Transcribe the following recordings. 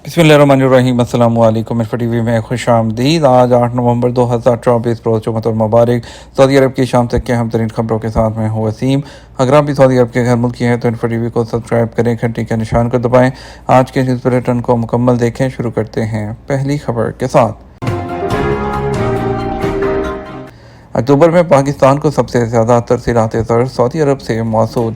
बिस्मिल्लाहिर्रहमानिर्रहीम। अस्सलाम वालेकुम। इस टी वी में खुश आमदीद। आज 8 नवंबर 2024 रोज़ जुम्मत और मुबारक। सऊदी अरब की शाम तक के अहम तरीन खबरों के साथ मैं हूँ वसीम। अगर आप भी सऊदी अरब के घर मुल्की हैं तो इन्फो टी वी को सब्सक्राइब करें, घंटी के निशान को दबाएं। आज के न्यूज़ बुलेटिन को मुकम्मल देखें। शुरू करते हैं पहली खबर के साथ। अक्टूबर में पाकिस्तान को सबसे ज़्यादा तरसीलात ज़र सऊदी अरब से मौसूल।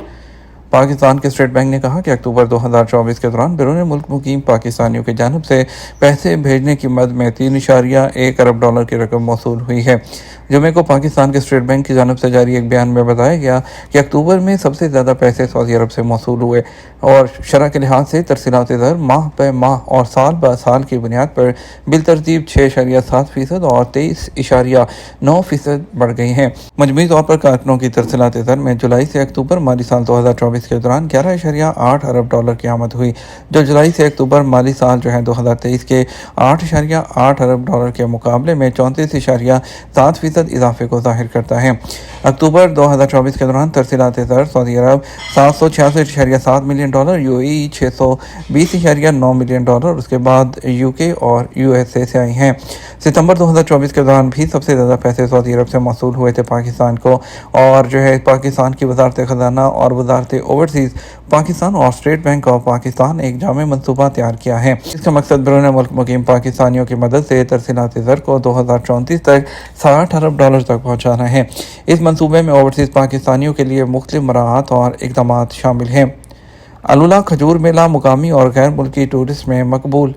पाकिस्तान के स्टेट बैंक ने कहा कि अक्टूबर 2024 के दौरान बैरून मुल्क मुकीम पाकिस्तानियों की जानिब से पैसे भेजने की मद में 3.1 अरब डॉलर की रकम मौसूल हुई है। जुमे को पाकिस्तान के स्टेट बैंक की जानिब से जारी एक बयान में बताया गया कि अक्टूबर में सबसे ज़्यादा पैसे सऊदी अरब से मौसूल हुए और शरह के लिहाज से तरसीलात दर माह ब माह और साल ब साल की बुनियाद पर बिलतरतीब 6.7% और 23.9% बढ़ गई हैं। मजमूई तौर पर कारकुनों की तरसीलात दर में जुलाई से अक्टूबर माली साल 2024 के दौरान 11.8 अरब डॉलर की आमद हुई, जो जुलाई से अक्टूबर माली साल 2023 के 8.8 अरब डॉलर के मुकाबले में 34.7% इजाफे को जाहिर करता है। अक्टूबर 2024 के दौरान तरसीलात दर सऊदी अरब 766.7 million dollar, UAE 620.9 million dollar, उसके बाद यूके और यूएसए से आई हैं। सितंबर 2024 के दौरान भी सबसे ज़्यादा पैसे सऊदी अरब से मौसूल हुए थे पाकिस्तान को, और पाकिस्तान की वजारत ख़जाना और वजारत ओवरसीज़ पाकिस्तान और स्टेट बैंक ऑफ पाकिस्तान एक जामे मनसूबा तैयार किया है। इसका मकसद बैरून मुल्क मुकीम पाकिस्तानियों की मदद से तरसीलात ज़र को 2034 तक 60 अरब डॉलर तक पहुँचाना है। इस मनसूबे में ओवरसीज़ पाकिस्तानियों के लिए मुख्तलिफ मराहत और इक़दाम शामिल हैं। अलुला खजूर मेला मुकामी और गैर मुल्की टूरिस्ट में मकबूल।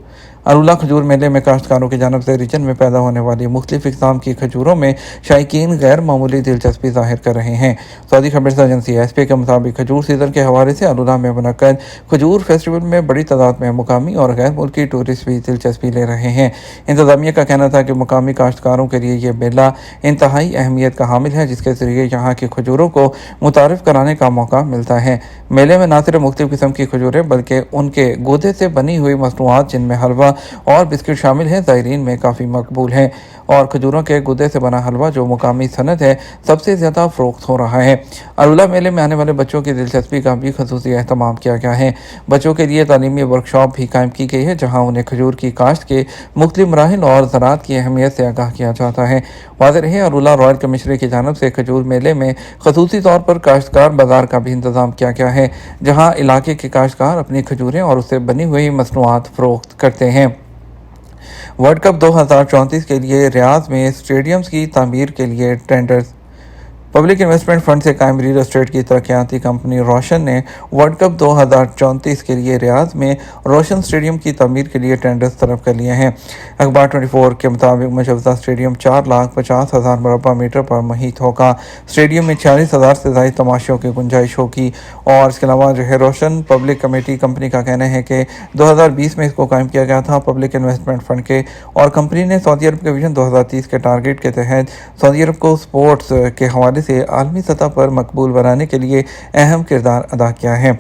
अलुला खजूर मेले में काश्तकारों की जानब से रीजन में पैदा होने वाली मुख्तलिफ इक़साम की खजूरों में शायकीन गैर मामूली दिलचस्पी जाहिर कर रहे हैं। सऊदी खबर एजेंसी एसपी के मुताबिक खजूर सीज़न के हवाले से अलुला में मुनक्कद खजूर फेस्टिवल में बड़ी तादाद में मुकामी और गैर मुल्की टूरिस्ट भी दिलचस्पी ले रहे हैं। इंतज़ामिया का कहना था कि मुकामी काश्तकारों के लिए यह मेला इंतहाई अहमियत का हामिल है, जिसके ज़रिए यहाँ की खजूरों को मुतारिफ कराने का मौका मिलता है। मेले में न सिर्फ मुख्तलिफ किस्म की खजूरें बल्कि उनके गूदे से बनी हुई मसनूआत जिनमें हलवा और बिस्किट शामिल हैं ज़ायरीन में काफ़ी मकबूल हैं, और खजूरों के गुदे से बना हलवा जो मुकामी सनत है सबसे ज़्यादा फ़रोख्त हो रहा है। अलुला मेले में आने वाले बच्चों की दिलचस्पी का भी खसूसी एहतमाम किया गया है। बच्चों के लिए तालीमी वर्कशॉप भी कायम की गई है, जहाँ उन्हें खजूर की काश्त के मुख्तलिफ मराहिल और ज़राअत की अहमियत से आगाह किया जाता है। वाज़ेह रहे अलुला रॉयल कमिश्नरी की जानब से खजूर मेले में खसूसी तौर पर काश्तकार बाज़ार का भी इंतज़ाम किया गया है, जहाँ इलाके के काश्तकार अपनी खजूरें और उससे बनी हुई मसनूआत फ़रोख्त करते हैं। वर्ल्ड कप 2034 के लिए रियाद में स्टेडियम्स की तामीर के लिए टेंडर्स। पब्लिक इन्वेस्टमेंट फंड से कायम रियल एस्टेट की तरक्याती कंपनी रोशन ने वर्ल्ड कप 2034 के लिए रियाद में रोशन स्टेडियम की तमीर के लिए टेंडर्स तलब कर लिए हैं। अखबार 24 के मुताबिक मुजवजा स्टेडियम 4,50,000 मुरबा मीटर पर मुहित होगा। स्टेडियम में 46,000 से ज़ायद तमाशों की गुंजाइश होगी। और इसके अलावा रोशन पब्लिक कमेटी कंपनी का कहना है कि 2020 में इसको कायम किया गया था पब्लिक इन्वेस्टमेंट फंड के, और कंपनी ने सऊदी अरब के विजन 2030 के टारगेट के तहत सऊदी अरब को स्पोर्ट्स के हवाले से आलमी सतह पर मकबूल बनाने के लिए अहम किरदार अदा किया है।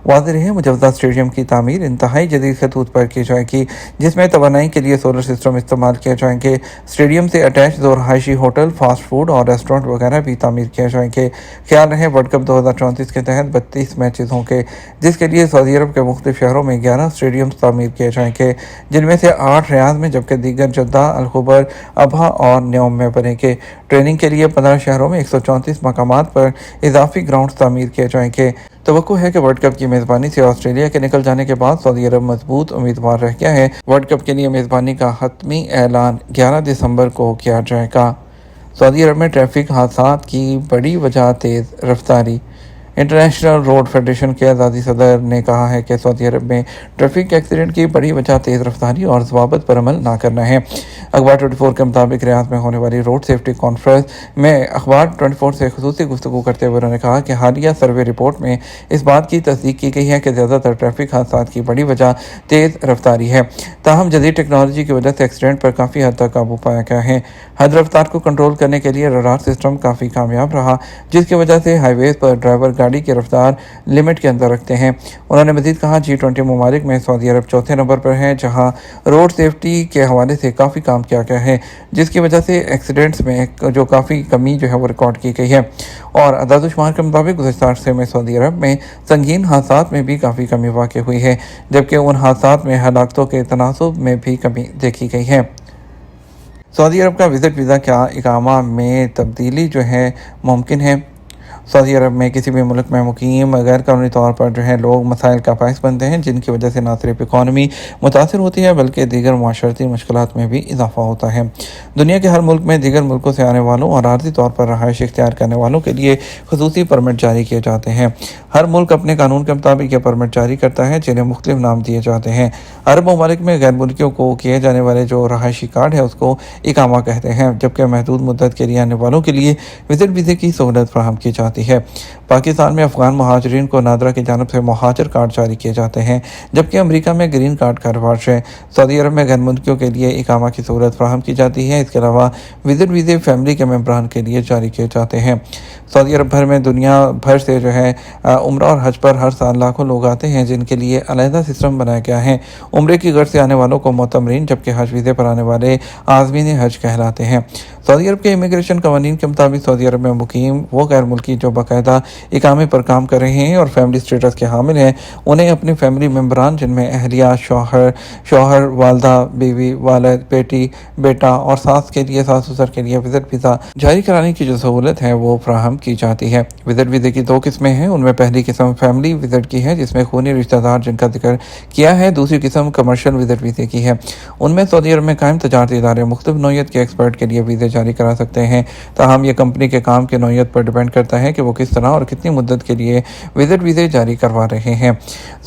वाज़ेह रहे मुजवजा स्टेडियम की तामीर इंतहाई जदीद खतूत पर की जाएगी, जिसमें तवानाई के लिए सोलर सिस्टम इस्तेमाल किए जाएंगे। स्टेडियम से अटैच दो रहायशी होटल, फास्ट फूड और रेस्टोरेंट वगैरह भी तामीर किए जाएंगे। ख्याल रहे वर्ल्ड कप 2034 के तहत 32 मैचेस होंगे, जिसके लिए सऊदी अरब के मुख्तलिफ शहरों में 11 स्टेडियम तामीर किए जाएंगे, जिनमें से 8 रियाद में जबकि दीगर जद्दा, अलखुबर, अबहा और न्योम में बनेंगे। ट्रेनिंग के लिए 15 शहरों में 134 मकामात पर इजाफी ग्राउंड तामीर किए जाएंगे। तवक्को है कि वर्ल्ड कप की मेज़बानी से ऑस्ट्रेलिया के निकल जाने के बाद सऊदी अरब मजबूत उम्मीदवार रह गया है। वर्ल्ड कप के लिए मेज़बानी का हतमी ऐलान 11 दिसंबर को किया जाएगा। सऊदी अरब में ट्रैफिक हादसात की बड़ी वजह तेज़ रफ्तारी। इंटरनेशनल रोड फेडरेशन के आज़ादी सदर ने कहा है कि सऊदी अरब में ट्रैफिक एक्सीडेंट की बड़ी वजह तेज़ रफ्तारी और ज़वाबत पर अमल ना करना है। अखबार 24 के मुताबिक रियाद में होने वाली रोड सेफ्टी कॉन्फ्रेंस में अखबार 24 से खुसूसी गुफ्तगू करते हुए उन्होंने कहा कि हालिया सर्वे रिपोर्ट में इस बात की तस्दीक की गई है कि ज़्यादातर ट्रैफिक हादसात की बड़ी वजह तेज़ रफ्तारी है। ताहम जदीद टेक्नोलॉजी की वजह से एक्सीडेंट पर काफ़ी हद तक काबू पाया गया है। हद रफ्तार को कंट्रोल करने के लिए रडार सिस्टम काफ़ी कामयाब रहा, जिसकी वजह से हाईवेज पर ड्राइवर गाड़ी की रफ्तार लिमिट के अंदर रखते हैं। उन्होंने मजीद कहा G20 ममालिक में सऊदी अरब चौथे नंबर पर है, जहां रोड सेफ्टी के हवाले से काफ़ी काम किया गया है, जिसकी वजह से एक्सीडेंट्स में जो काफ़ी कमी जो है वो रिकॉर्ड की गई है। और अदाद-ओ-शुमार के मुताबिक गुज़श्ता अरसे में सऊदी अरब में संगीन हादसात में भी काफ़ी कमी वाक़ हुई है, जबकि उन हादसात में हलाकतों के तनासुब में भी कमी देखी गई है। सऊदी अरब का विज़िट वीज़ा क्या इकामा में तब्दीली जो है मुमकिन है? सऊदी अरब में किसी भी मुल्क में मुकीम गैर कानूनी तौर पर जो है लोग मसाइल का बाइस बनते हैं, जिनकी वजह से ना सिर्फ इकॉनमी मुतासर होती है बल्कि दीगर माशरती मुश्किलात में भी इजाफा होता है। दुनिया के हर मुल्क में दीगर मुल्कों से आने वालों और आर्जी तौर पर रहायश इख्तियार करने वालों के लिए खसूसी परमिट जारी किए जाते हैं। हर मुल्क अपने कानून के मुताबिक यह परमिट जारी करता है, जिन्हें मुख्तलिफ नाम दिए जाते हैं। अरब ममालिक में गैर मुल्कियों को किए जाने वाले जो रहायशी कार्ड है उसको इकामा कहते हैं, जबकि महदूद मुद्दत के लिए आने वालों के लिए विजिट वीज़े की सहूलत फराहम की जाती है। पाकिस्तान में अफगान महाजरीन को नादरा की जानिब से महाजर कार्ड जारी किए जाते हैं, जबकि अमेरिका में ग्रीन कार्ड का रिवाज है। सऊदी अरब में गैर मुल्कियों के लिए इकामा की सहूलत फराहम की जाती है। इसके अलावा विजिट वीज़े फैमिली के मेम्बरान के लिए जारी किए जाते हैं। सऊदी अरब भर में दुनिया भर से जो है उम्रा और हज पर हर साल लाखों लोग आते हैं, जिनके लिए अलहदा सिस्टम बनाया गया है। उम्रे की गर्ज से आने वालों को मोतमरीन, जबकि हज वीज़े पर आने वाले आज़मीन हज कहलाते हैं। सऊदी अरब के इमिग्रेशन कवानीन के मुताबिक सऊदी अरब में मुकीम वो गैर मुल्की जो बाकायदा इकामे पर काम कर रहे हैं और फैमिली स्टेटस के हामिल हैं, उन्हें अपने फैमिली मेम्बरान जिनमें अहलिया, शौहर, वालदा, बीवी, वालिद, बेटी, बेटा और सास के लिए, सास ससुर के लिए विजिट वीज़ा जारी कराने की जो सहूलत है वो फराहम की जाती है। विजिट वीज़े की दो किस्में हैं। उनमें पहली किस्म फैमिली विजिट की है, जिसमें खूनी रिश्तेदार जिनका जिक्र किया है। दूसरी किस्म कमर्शियल विजिट वीज़े की है। उनमें सऊदी अरब में कायम तजारती इदारे मुख्तलिफ नौइयत के एक्सपर्ट के लिए वीज़े जारी करा सकते हैं। ताहम यह कंपनी के काम की नौइयत पर डिपेंड करता है कि वो किस तरह और कितनी मुद्दत के लिए विजिट वीज़े जारी करवा रहे हैं।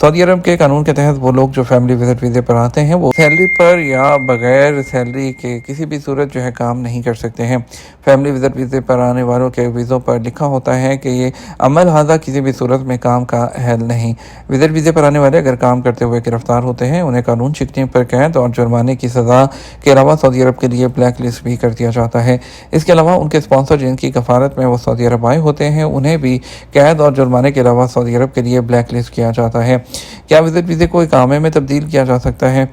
सऊदी अरब के कानून के तहत वो लोग जो फैमिली विजिट वीज़े पर आते हैं वो सैलरी पर या बगैर सैलरी के किसी भी सूरत जो है काम नहीं कर सकते हैं। फैमिली विजिट वीज़े पर आने वालों के वीज़ों पर लिखा होता है कि ये अमल हाजा किसी भी सूरत में काम का अहल नहीं। विजिट वीज़े पर आने वाले अगर काम करते हुए गिरफ्तार होते हैं, उन्हें कानून शिकने पर कैद और जुर्माने की सज़ा के अलावा सऊदी अरब के लिए ब्लैक लिस्ट भी कर दिया जाता है। इसके अलावा उनके स्पॉन्सर जिनकी कफालत में वो सऊदी अरब आए होते हैं, उन्हें भी कैद और जुर्माने के अलावा सऊदी अरब के लिए ब्लैक लिस्ट किया जाता है। क्या विजिट वीज़े को इकामे में तब्दील किया जा सकता है?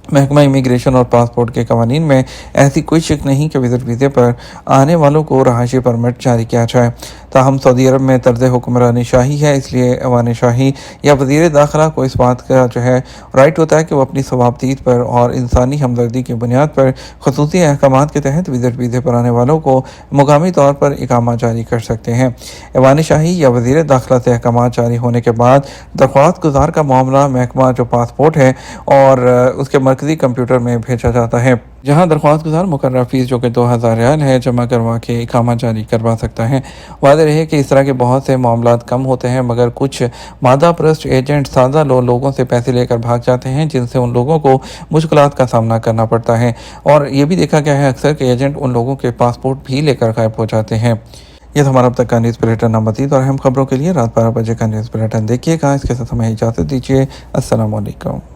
महकमा इमिग्रेशन और पासपोर्ट के कवानीन में ऐसी कोई शक नहीं कि विजिट वीज़े पर आने वालों को रहायशी परमिट जारी किया जाए। ताहम सऊदी अरब में तर्ज हुक्मरानी शाही है, इसलिए अवान शाही या वज़ीर दाखिला को इस बात का जो है राइट होता है कि वो अपनी सवाबदीद पर और इंसानी हमदर्दी की बुनियाद पर खसूसी अहकाम के तहत विजिट वीज़े पर आने वालों को मुकामी तौर पर इकामा जारी कर सकते हैं। अवान शाही या वज़ीर दाखिला से अहकाम जारी होने के बाद दरख्वास्त गुजार का मामला महकमा जो पासपोर्ट है और उसके मरकज़ी कंप्यूटर में भेजा जाता है, जहां दरख्वास्त गुजार मुकर्रर फीस जो कि 2000 रियाल है जमा करवा के इकामा जारी करवा सकता है। वाज़ेह रहे कि इस तरह के बहुत से मामलात कम होते हैं, मगर कुछ मादा परस्त एजेंट सादा लोगों से पैसे लेकर भाग जाते हैं, जिनसे उन लोगों को मुश्किलात का सामना करना पड़ता है। और ये भी देखा गया है अक्सर कि एजेंट उन लोगों के पासपोर्ट भी लेकर गायब हो जाते हैं। ये तो हमारा अब तक का न्यूज़ बुलेटिन। मज़ीद और अहम खबरों के लिए रात 12 बजे का न्यूज़ बुलेटिन देखिएगा। इसके साथ हमें इजाज़त दीजिए। अस्सलाम वालेकुम।